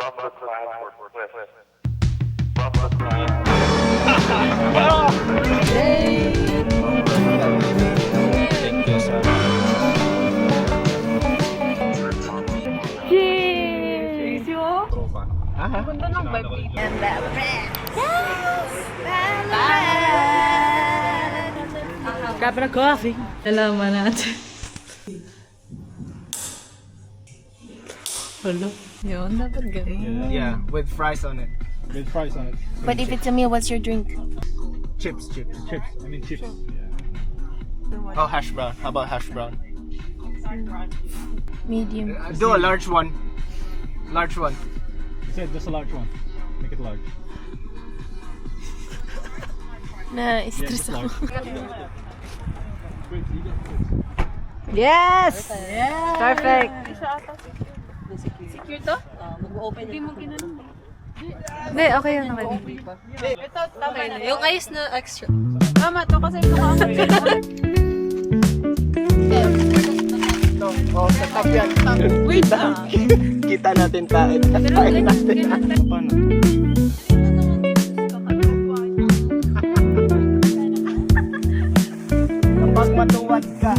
Thank you, sir. Cheers! Tropa. Ganda ng vibe dito. And the bread. Cup of coffee. Alaman natin. Hello? Yun, dapat ganun. Yeah, with fries on it. With fries on it. But if it's a meal, what's your drink? Chips. Chips. I mean chips. Oh, hash brown. How about hash brown? Medium. Do a large one. Large one. You said just a large one. Make it large. Na-stress ako. Yes! Perfect! Secure to? Hindi mo ginanong. Hindi, okay yan naman. Ito, tama na. Yung ice na extra. Tama to kasi nakakamay. No, oh, sa top yan. Wait lang. Kita natin kain. Kain natin. Paano? Kapag matuwad ka.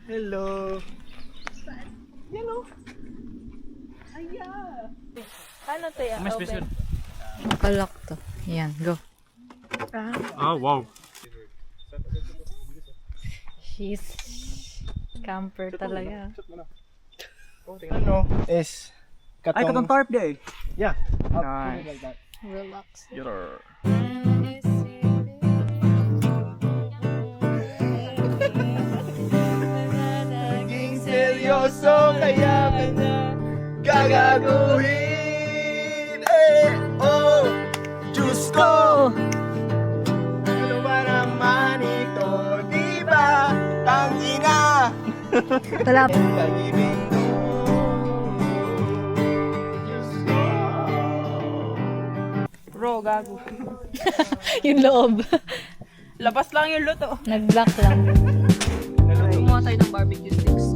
Hello. Ano to yan? Kalak to. Yan, go. Oh wow. She's camper talaga. Ano is katong... Ay, katong tarp di eh. Yeah. Nice. Like that. Relax. Naging seryoso kaya ka na gagaguhin. Oh, Diyos ko. Ano ba naman ito? Di ba? Tangina. Wala. Pag-ibig ko. Diyos ko. Bro, gago. Yung loob. Labas lang yung luto. Nag-block lang. Gumawa tayo ng barbecue sticks.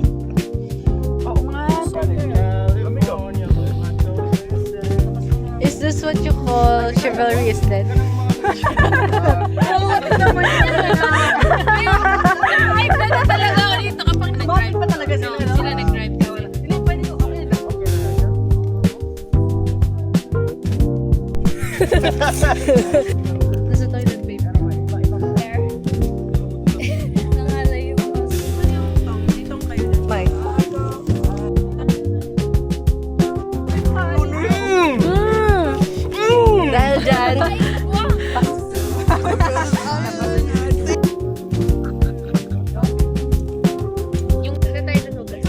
Oo nga. Is this what you call chivalry is dead? Ay, na talaga ako dito kapag nag-drive. Pa talaga sila, no? Sila nag-drive ka. Wala. Hindi, pwede ko. Nasa toilet paper. There. Nangalay yung Itong kayo. Mike. Dahil dyan. Yung tayo na lugar.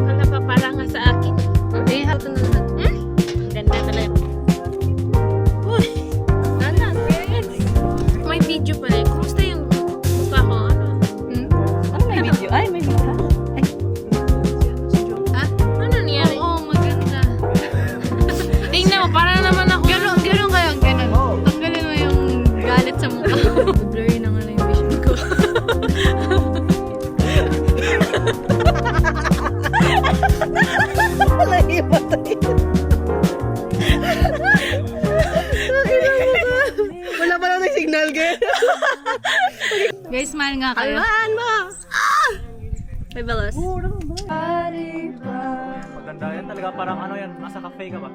Ano pa parang nga sa akin? Eh, hato na lahat. Ganda talaga. Uy! Nana, may video pala eh. Kumusta yung mukha ko? Ano? Ano may video? Ay, may video. Ay. Ha? Ano nangyari? Oo, maganda. Tingnan mo, parang naman ako. Ganun kayo, ganun. Tanggalin mo yung galit sa mukha. Blurry na nga lang yung vision ko. Wala pa lang signal, girl. Guys, smile nga kayo. Almaan mo! May balas. Maganda yan talaga, parang ano yan, nasa cafe ka ba?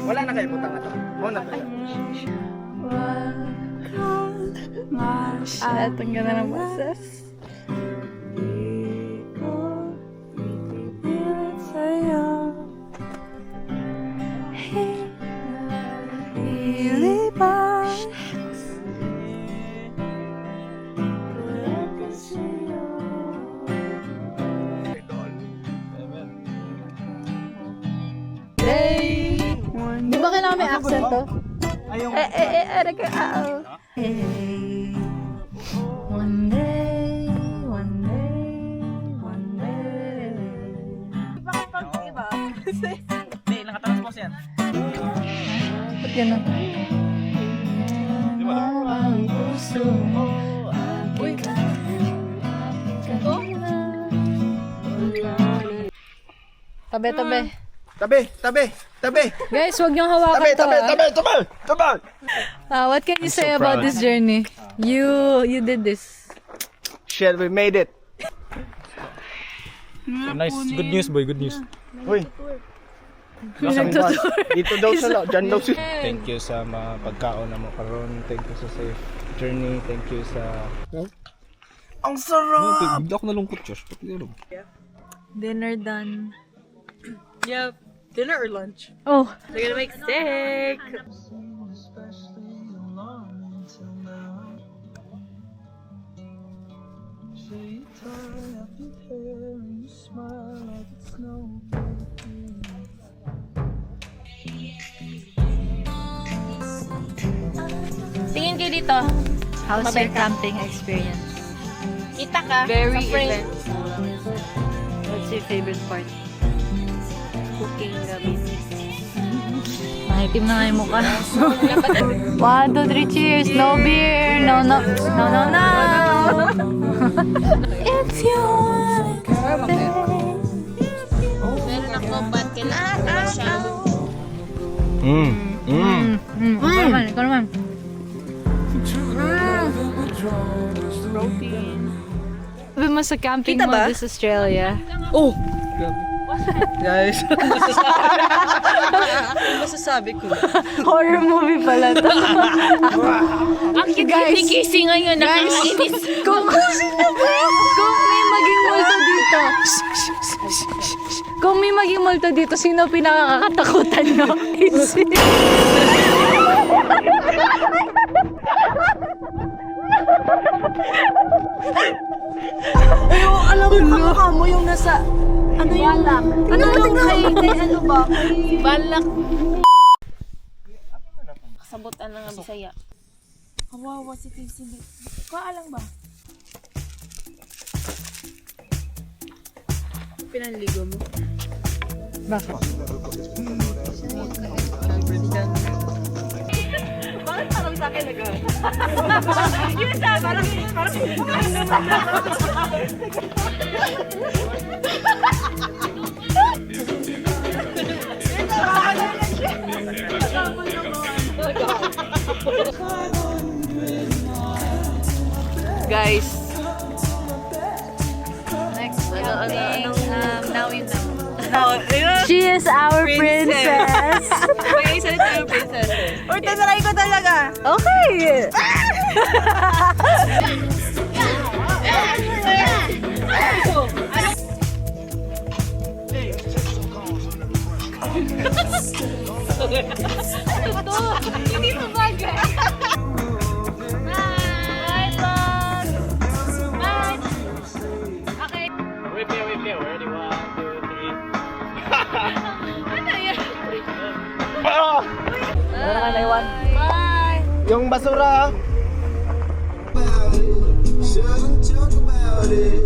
Wala na kayo butang na to. Muna tayo. At ang ganda ng boses. kailangan may accent to. Ay, yung... One day, one day, one day. Hindi, nakatranspose yan. Ba't ganun? Ang puso mo. Uy. Tabi, tabi. Tabi. Guys, huwag niyong hawakan to. Tabi. What can you say about this journey? You did this. Shit, we made it. Nice, good news boy, good news. Uy. Dito daw sila, dyan daw sila. Thank you sa mga pagkaon na mo karon. Thank you sa safe journey. Thank you sa... Ang sarap! Hindi ako nalungkot, Josh. Dinner done. Yep. Dinner or lunch? Oh, They're gonna make steak. Tingin kayo dito. how's your camping experience? Kita ka. Very sa frame. event. What's your favorite part? Cooking gabi. Mahitim na nga yung mukha. 1, 2, 3, cheers! No beer! No. If you want Meron ako, ba't kailangan ko siya? Ikaw naman. Sabi mo sa camping Kita mo ba? this Australia. Oh! Guys. Masasabi ko. Horror movie pala to. Ang cute ni Casey ngayon, nakakainis. Kung may maging multo dito. Kung may maging multo dito, sino pinakakatakutan nyo? Alam mo, kamukha mo yung nasa... Ano yung... Ano yung kay ano ba? Balak. Kasabutan lang ang Bisaya. Kawawa si Casey. Kaalang ba? Pinanligo mo? Bakit? Bakit parang sa akin nag- Yun sa parang Guys. Next camping. Now you know. She is our princess. may isa na yung princess. Uy, tanaray ko talaga. Okay. Hindi mo bagay. Bye, vlog! Bye! Okay. Wait, we're ready. 1, 2, 3. Bye! Yung basura. Shouldn't talk about it.